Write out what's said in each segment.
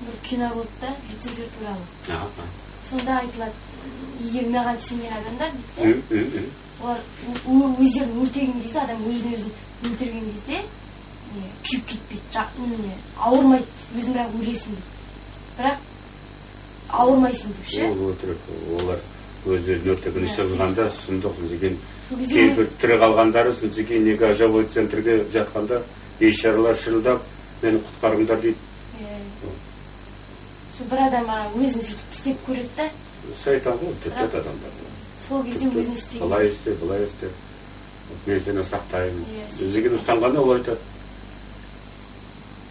бір кино болды да, Люцифер туралы. Сонда айтылады, егер маған сенген адамдар дейді, олар өздерін өртеген кезде, адам өзін өлтірген кезде күйіп кетпейді, ауырмайды, өзің бірақ өлесің дейді. Бірақ ауырмайсың деп ше. Ол өтірік, олар өздерін өртеген іс жазғанда сұмдық, сөзген кейбір тірі қалғандары, сөзген неге ажабой центрге жатқанда ешаралар шырылдап, мені құтқарыңдар дейді. Бір адам өзін сөйтіп істеп көреді да. Сайтан ғой, тіпті адамдар. Сол кезде өзін істеген. Былай істе, былай істе. Мен сені сақтаймын. Сөзген ұстанғанда ол айтады.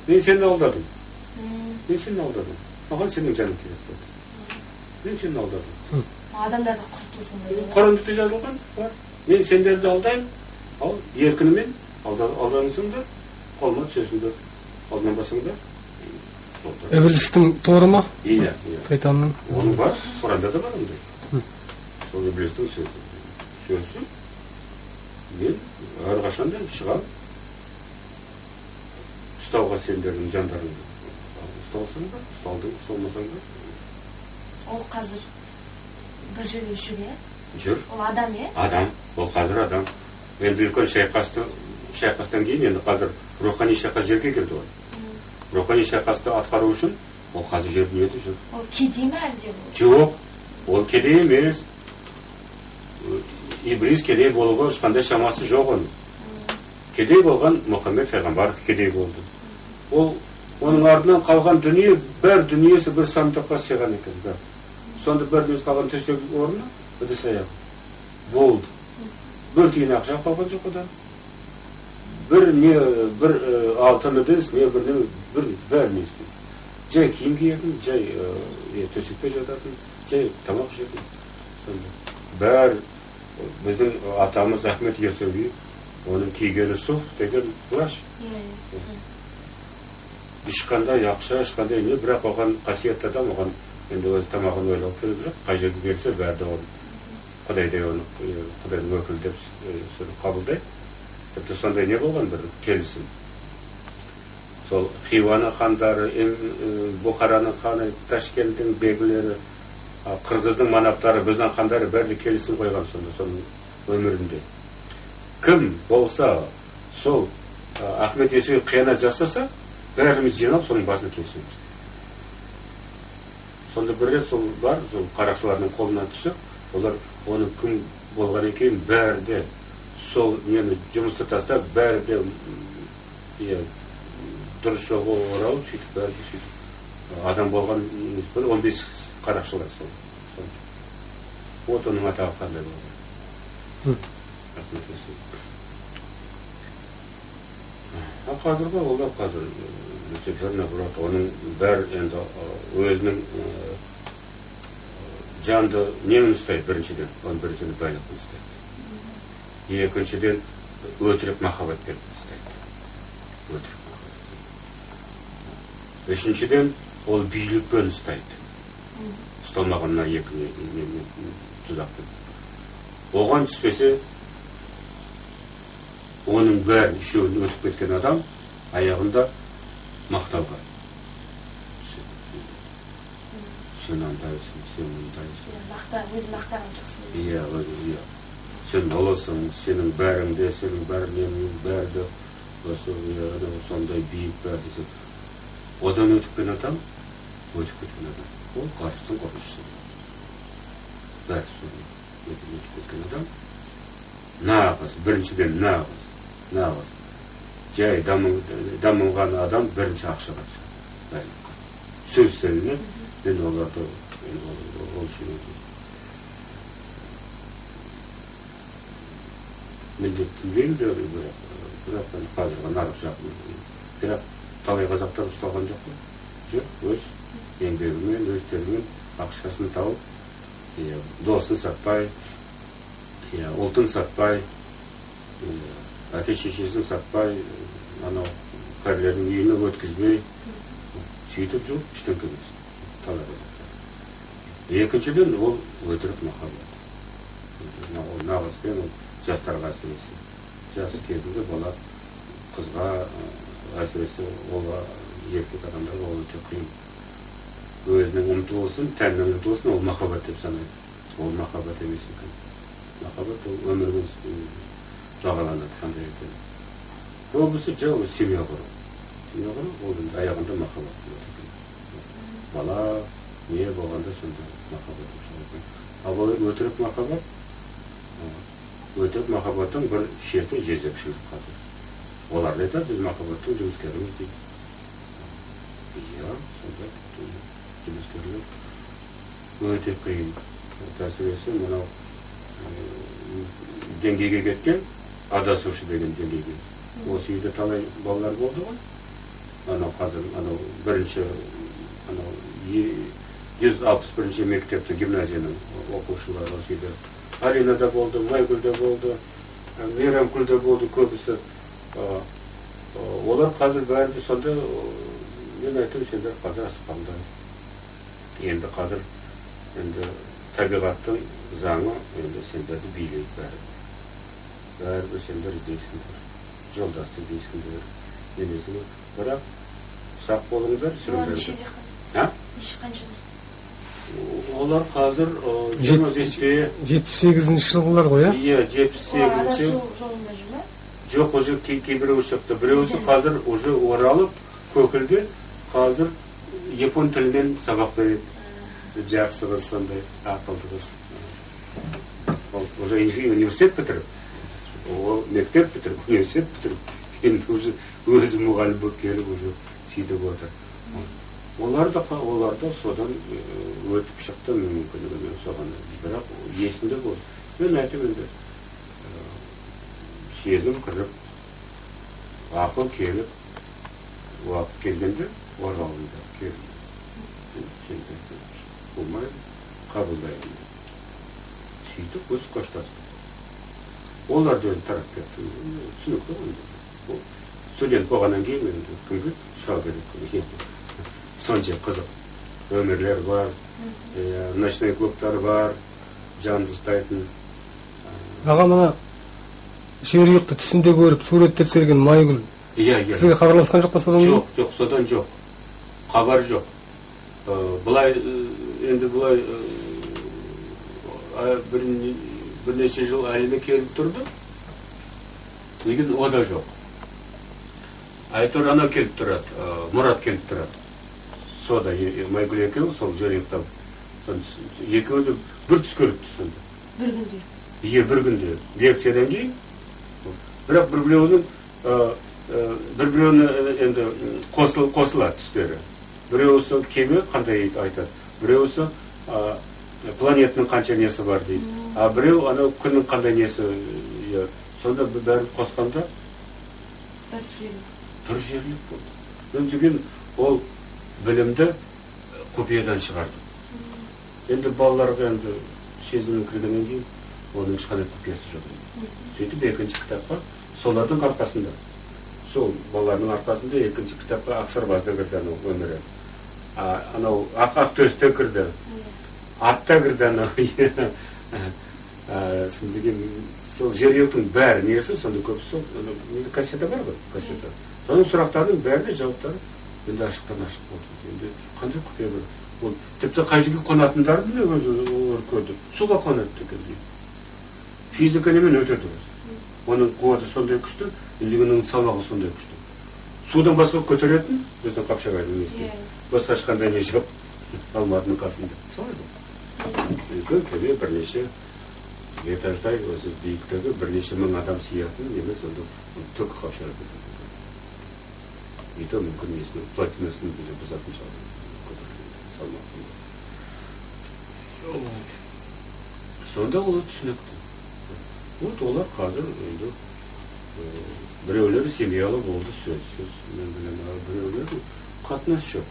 Мен сені алдадым. Мен сені алдадым. Маған сенің жаның керек болды. Мен сені алдадым. Адамдарды құрту сондай. Құранда жазылған бар. Мен сендерді алдаймын. Ал еркінімен алданысыңдар. Қолыма түсесіңдер. Алданбасыңдар. Iblis'in doğru mu? Iya. Şeytanın. Onun var. Kur'an'da da var onda. Сол iblis'in sözü. Men әрқашанда шығам. Ұстауға сендердің жандарыңды. Ұсталсаң да, ұсталдың, ұсталмасаң да. Ол қазір бір жерде жүр, Жүр. Ол адам, Адам. Ол қазір адам. Енді үлкен шайқастан кейін енді қазір рухани шайқас жерге кірді ғой. Рухани шайқасты атқару үшін ол қазір жер дүниеде жүр. Ол кедей ме әлде? Жоқ. Ол кедей емес. Иблис кедей болуға ешқандай шамасы жоқ оның. Кедей болған Мұхаммед пайғамбар кедей болды. Оның артынан қалған дүние, бір дүниесі бір сандыққа сыйған екен. Сонда бір дүниесі қалған төсек орны, ыдыс аяқ болды. Бір тиын ақша қалған жоқ одан. Bir altın ыдыс, не бір несі. Жай киім киетін, жай төсекте жататын, жай тамақ жейтін. Бәр біздің атамыз Ахмет Яссауи, оның кигені суф деген плащ. Ешқандай ақша, ешқандай не, бірақ оған қасиетті адам, оған енді өз тамағын ойлау керек жоқ. Қай жерге келсе бәрді оны Құдайдың өкілі деп қабылдайды. Тіпті сондай не болған бір келісім. Сол Хиваның хандары, Бұхараның ханы, Ташкенттің бегілері, Қырғыздың манаптары, біздің хандары бәрі келісім қойған сонда, соның өмірінде. Кім болса, сол Ахмет Яссауи қиянат жасаса, бәріміз жинап, соның басына келісеміз. Сонда бір рет сол бар, сол қарақшылардың қолынан түсіп, олар оның кім болған екен бәрі сол нені жұмысты тастап, бәрі де дұрыс жолға оралып, сөйтіп бәрі де сөйтіп адам болған 15 қарақшылар сол. Вот оның атағы қандай болған. Қазіргі олар қазір оның бәрі енді өзінің жанды нені ұстайды біріншіден, оның біріншіден байлықпен ұстайды. Екіншіден өтірік махаббатпен ұстайды. Өтірік махаббатпен. Үшіншіден ол билікпен ұстайды. Ұсталмағанына екі тұзақпен. Оған түспесе, оның бәрін үшеуін өтіп кеткен адам аяғында мақтауға. Сен андайсың, сен андайсың. Өз мақтаған жақсы. Иә. Сен олысың, сенің бәріңде, сенің бәрінен бәрді, сондай бейік бәрді. Одан өтіп кеткен адам. Ол қарыстың қорқыншысы. Бәрі соны өтіп кеткен адам. Нағыз, біріншіден нағыз. Жай дамылған адам бірінші ақшаға түседі. Сөз сәліне, мен оларды ол үшін өтіп. Міндеттілген де бірақ қазіргі нарық жақын. Бірақ талай қазақтар ұсталған жоқ қой. Жоқ, өз еңбегімен, өздерімен ақшасын тауып, досын сатпай, ұлтын сатпай, әке-шешесін сатпай, кәрілердің үйіне өткізбей, сөйтіп жүр, іштен кемес. Талай қазақтар. Екіншіден ол өтірік махаббат. Нағызбен ол жастарға әсіресе. Жас кезінде бала қызға әсіресе олға еркек адамдарға ол өте қиын. өзінің ұмтылысын, тәннің ұмтылысын ол махаббат деп санайды. Ол махаббат емес екен. Махаббат ол өмірмен жағаланады қандай екен. Көбісі жау семья құру. Семья құру, ол аяғында махаббат болады екен. Бала не болғанда сонда махаббат ұшады екен. Ал ол өтірік махаббат, өтірік махаббаттың бір шеті жезөкшелік қазір. Олар да айтады, біз махаббаттың жұмыскеріміз дейді. Иә, сонда жұмыскерлік өте қиын. Әсіресе мынау деңгейге кеткен, адасушы деген деңгейге. Осы үйде талай балалар болды ғой. Анау қазір, анау бірінші, анау 161-ші мектепті гимназияның оқушылары осы үйде. Алинада болды, Майгүлде болды, Мейрамкүлде болды көбісі. Олар қазір бәрінде сонда, мен айтым, сендер қазір асыққанда. Енді қазір, енді табиғаттың заңы, енді сендерді билейді бәрі. Бәрі сендер дейсіңдер, жолдасты дейсіңдер, немесіңдер. Бірақ сақ болыңдар, сүріңдер. Неше қанша біз? Олар қазір 25-те... 78-ші жылғылар ғой, ә? Иә, 78-ші... Олар адасу жолында жүр ме? Жоқ, уже кейбіреуі шықты. Біреуісі қазір уже оралып, көкілде, қазір япон тілінен сабақ береді. Жақсы қыз сондай, ақылды қыз. Уже университет бітіріп, ол мектеп бітіріп, университет бітіріп, енді уже өзі мұғалім болып келіп, уже сөйтіп отыр. Олар да содан өтіп шықты мүмкіндігімен соған. Бірақ есінде болды. Мен айтым енді, сезім кіріп, ақыл келіп, уақыт келгенде оралында келіп. Болмай қабылдаймын. Сөйтіп өз қоштасты. Олар да өзі тарап кетті. Түсінікті ғой. Студент болғаннан кейін енді кімге шыға керек. Сонша қызық. Өмірлер бар, ночной клубтар бар, жанды ұстайтын. Аға мына шерүйіқті түсінде көріп, суреттеп берген Майгүл. Сізге хабарласқан жоқ па содан? Жоқ, содан жоқ. Хабар жоқ. Бұлай, енді бұлай бірнеше жыл әліне келіп тұрды. Егін о да жоқ. Айтыр ана келіп тұрады, Мұрат келіп тұрады. Сода Майгүл екеуі, сол жөректап. Екеуі де бір түс көріпті сонда. Бір күнде? Е, бір күнде. Лекциядан кейін. Бірақ бір-біреуіне енді қосылады түстері. Біреуісі кеме қандай айтады. Біреуісі планетінің қанша несі бар дейді. А біреу анау күннің қандай несі. Сонда бәрін қосқанда бір жерлік болды. Мен деген ол білімді құпиядан шығарды. Енді балаларға енді сезімнің кіргеннен кейін оның ешқандай құпиясы жоқ. Сөйтіп екінші кітапқа солардың арқасында. Сол балалардың арқасында екінші кітапқа Ақсарбазда кірді анау өмірі. Анау Ақтөсте кірді. Атта кірді анау. Сол жереліктің бәрі несі, сонда көпісі сол. Кассета бар ғой, кассета. Соның сұрақтарының бәріне жауаптары енді ашықтан ашық болды. Енді қандай құпия бар? Ол тіпті қай жерге қонатындарды не олар көрді. Суға қонады екен дейді. Физика немен өтеді өзі. Оның қуаты сондай күшті, инженерінің салмағы сондай күшті. Судан басқа көтеретін, біздің Қапшағайдың несіне. Басқа ешқандай не жоқ, Алматының қасында. Солай ғой. Үлкен кеме бірнеше этаждай, өзі биіктігі бірнеше мың адам сиятын, емес онда түк Қапшағай көтереді. И то мүмкін несінің, платинасын біле бұзатын салмақында. Сонда олар түсінікті. Вот олар қазір енді біреулері семьялы болды сөзсіз. Мен білем, біреулері қатынас жоқ.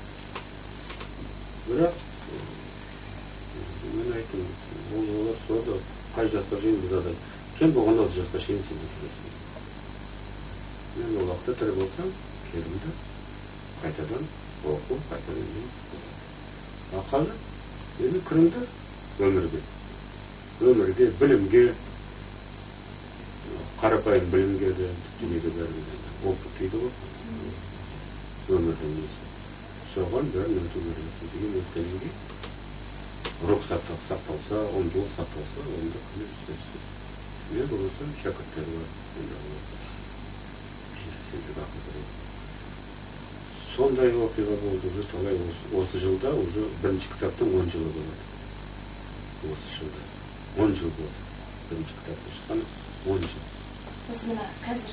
Бірақ мен айтым, олар сода қай жасқа шейін біз адам. Кен болғанда 30 жасқа шейін сен жүресің. Мен ол уақытта тірі болсам, келімді қайтадан оқу, қайтадан ем. Ақалы, енді кіріңдер өмірге, білімге, қарапайым білімге де, дүниеге бәріне опыт дейді ғой, өмірдің несі. соған бәрін өту керек деген өткенге рұқсат сақталса, оңдылық сақталса, онда күні істесе. Мен болса шәкірттер бар. Сондай оқиға болды. Уже талай осы жылда уже бірінші кітаптың 10 жылы болады. Осы жылда 10 жыл болды. Бірінші кітапты шыққан 10 жыл. Осы мына қазір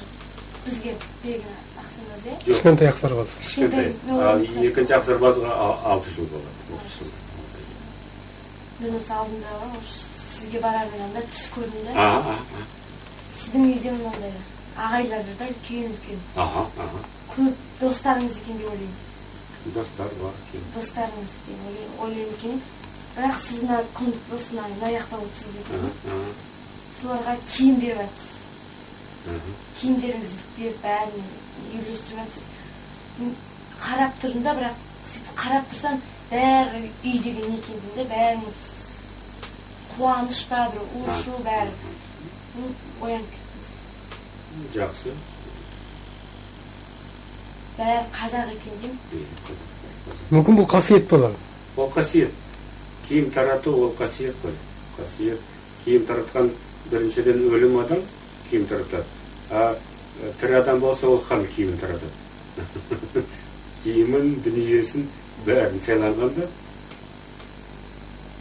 бізге берген ақсарбаз, е? Кішкентай ақсарбаз. Кішкентай. Екінші ақсарбазға 6 жыл болады. Осы жылда. Мен осы алдында сізге барар анда түс көрдім да. Сіздің үйде мынандай ағайлар жүр да, үлкен. Көп достарыңыз екен деп ойлаймын. Достар бар екен. Достарыңыз деп ойлаймын екен. Бірақ сіз мына күндік осына аяқта отырсыз екен. Соларға киім беріп жатсыз. Киімдеріңізді беріп бәрін үйлестіріп жатсыз. Қарап тұрдым да, бірақ сөйтіп қарап тұрсам бәрі үй деген не екенін де, бәріңіз қуаныш па, бір ұшу бәрі. Оянып кеттіңіз. Жақсы. Бәрі қазақ екен деймін. Мүмкін бұл қасиет болар. Ол қасиет. Киім тарату ол қасиет қой. Қасиет. Киім таратқан біріншіден өлім адам киім таратады. Тірі адам болса ол хан киімін таратады. Киімін, дүниесін бәрін сайланғанда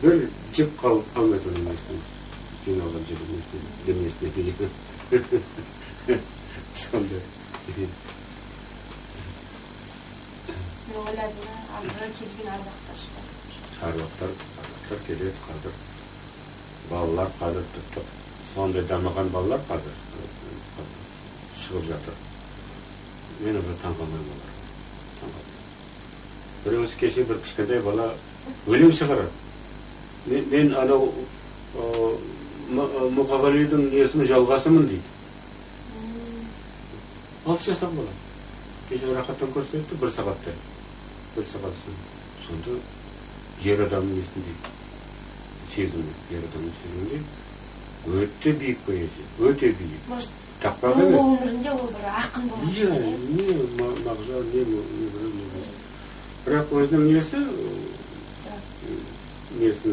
бір жіп қалмайды оның есіне. Кейін алған жібін дүниесіне деген. Сондай. Мен ойладым, ардыға келген ардақтар шығар. Ардақтар келеді қазір. Балалар қазір тіпті сондай дамыған балалар қазір шығып жатыр. Мен уже таңғалмаймын олар. Біреуісі кеше бір кішкентай бала өлең шығарады. Мен анау Мұқағалидың несінің жалғасымын дейді. 6 жасар бала. Кеше рахаттан көрсетті 1 сағаттай. 1 сағат сонда ер адамның несін дейді. Сезімі, ер адамның сезімі өте биік поэзия, өте биік. Тақпағы ме? Ол өмірінде ол бір ақын болған. Иә, не мағжан, не бірақ өзінің несі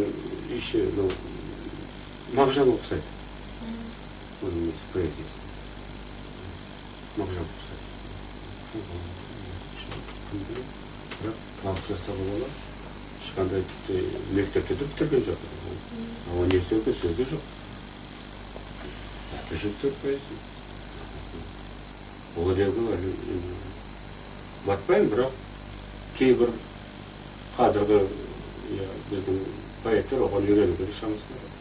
іші мағжан ұқсайды. Оның несі поэзиясы. Мағжан ұқсайды. Бірақ 6 жастағы бала ешқандай мектепте де бітірген жоқ. Университетте сөзі жоқ. Жүктер поэзия. Ол өлеңі батпаймын, бірақ кейбір қазіргі біздің поэттер оған үйренуге де шамасын алады.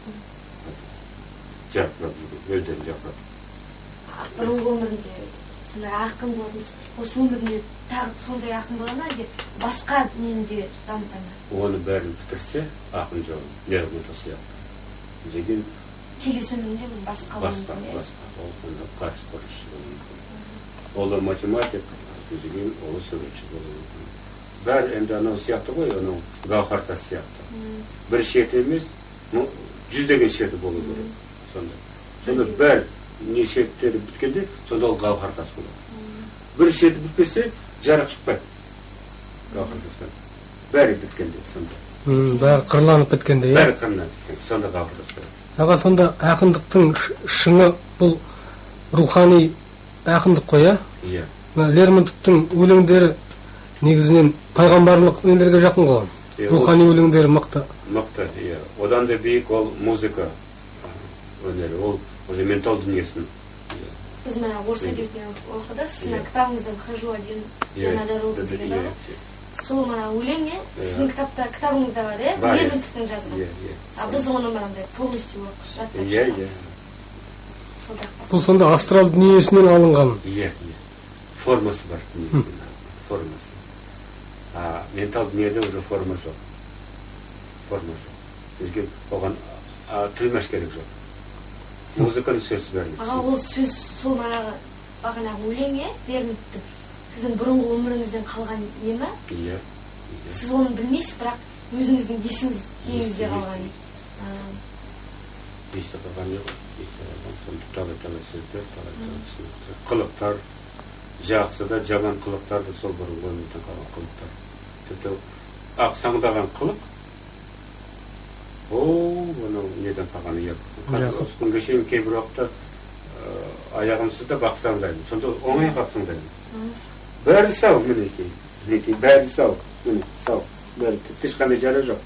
Жарқырап жүрген, өздерін жарқырап. Бұрынғы өмірінде сондай ақын болдыңыз, осы өмірінде тағы сондай ақын бола ма, әлде басқа ненде дамыта ма? Оны бәрін бітірсе, ақын жолын, Лермонтов сияқты. Деген келесі өмірінде біз басқа басқа. Ол сонда қарсы құрылысшы болуы мүмкін. Олы математик, деген олы суретші болуы мүмкін. Бәрі енді анау сияқты ғой, анау гауһартас сияқты. Бір шеті емес, 100 шеті болу керек. Сонда бәрі не шеттері біткенде, сонда ол гауһартас болады. Бір шеті бітпесе, жарық шықпайды. Гауһартастан. Бәрі біткенде, сонда. Бәрі қырланып біткенде, е? Бәрі қырланып біткенде, сонда гауһартас болады. Аға, сонда ақындықтың шыңы бұл рухани ақындық қой, е? Иә. Лермонтовтың өлеңдері негізінен пайғамбарлық нелерге жақын ғой. Рухани өлеңдері мықты. Мықты, иә. Одан да биік ол музыка өнері, ол уже ментал дүниесін. Біз мына орыс әдебиетінен оқыдық, сіздің кітабыңыздан «Хожу один на дорогу» деген бар. Сол мына өлең, сіздің кітабыңызда бар, Лермонтовтың жазған. Біз оны мынандай полностью оқып жаттап шығамыз. Бұл сонда астрал дүниесінен алынған. Иә. Формасы бар. Формасы. Ментал дүниеде уже форма жоқ. Бізге оған тілмәш керек жоқ. Музыканың сөзі бәрін. Аға, ол сөз сол бағанағы өлең, Лермонтовтың сіздің бұрынғы өміріңізден қалған не ме? Иә. Сіз оны білмейсіз, бірақ өзіңіздің есіңізде қалған. Есте қалған жоқ. Сонда талай сөздер, қылықтар, жақсы да, жаман қылықтар да сол бұрынғы өмірден қалған қылықтар. тіпті ақсаңдаған қылық. Бұны неден қалғаны ек. Күнге шейін кейбір уақытта аяғымсыз да бақсаңдаймын. Сонда оңай қапсаңдаймын. Бәрі сау, мінекей, бәрі сау. Сау, бәрі ешқандай жара жоқ.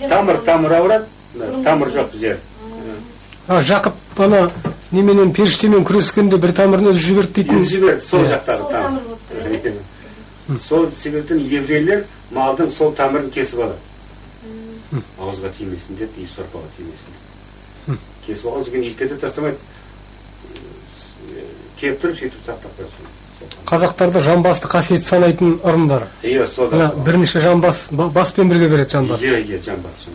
Тамыр ауырады, тамыр жоқ жер. Жақып ана неменен періштемен күрескенде бір тамырын өзі жіберді дейтін. Өзі жіберді, сол жақтағы тамыр. Сол себептен еврейлер малдың сол тамырын кесіп алады. Ауызға тимесін деп, үй сорпаға тимесін деп. Кесіп алған соң иттерді тастамайды. Кеп тұрып, сөйтіп сақтап қояды. Қазақтарда жамбасты қасиет санайтын ырымдар. Иә, сол да. Бірінші жамбас, баспен бірге береді жамбас. Иә, жамбас.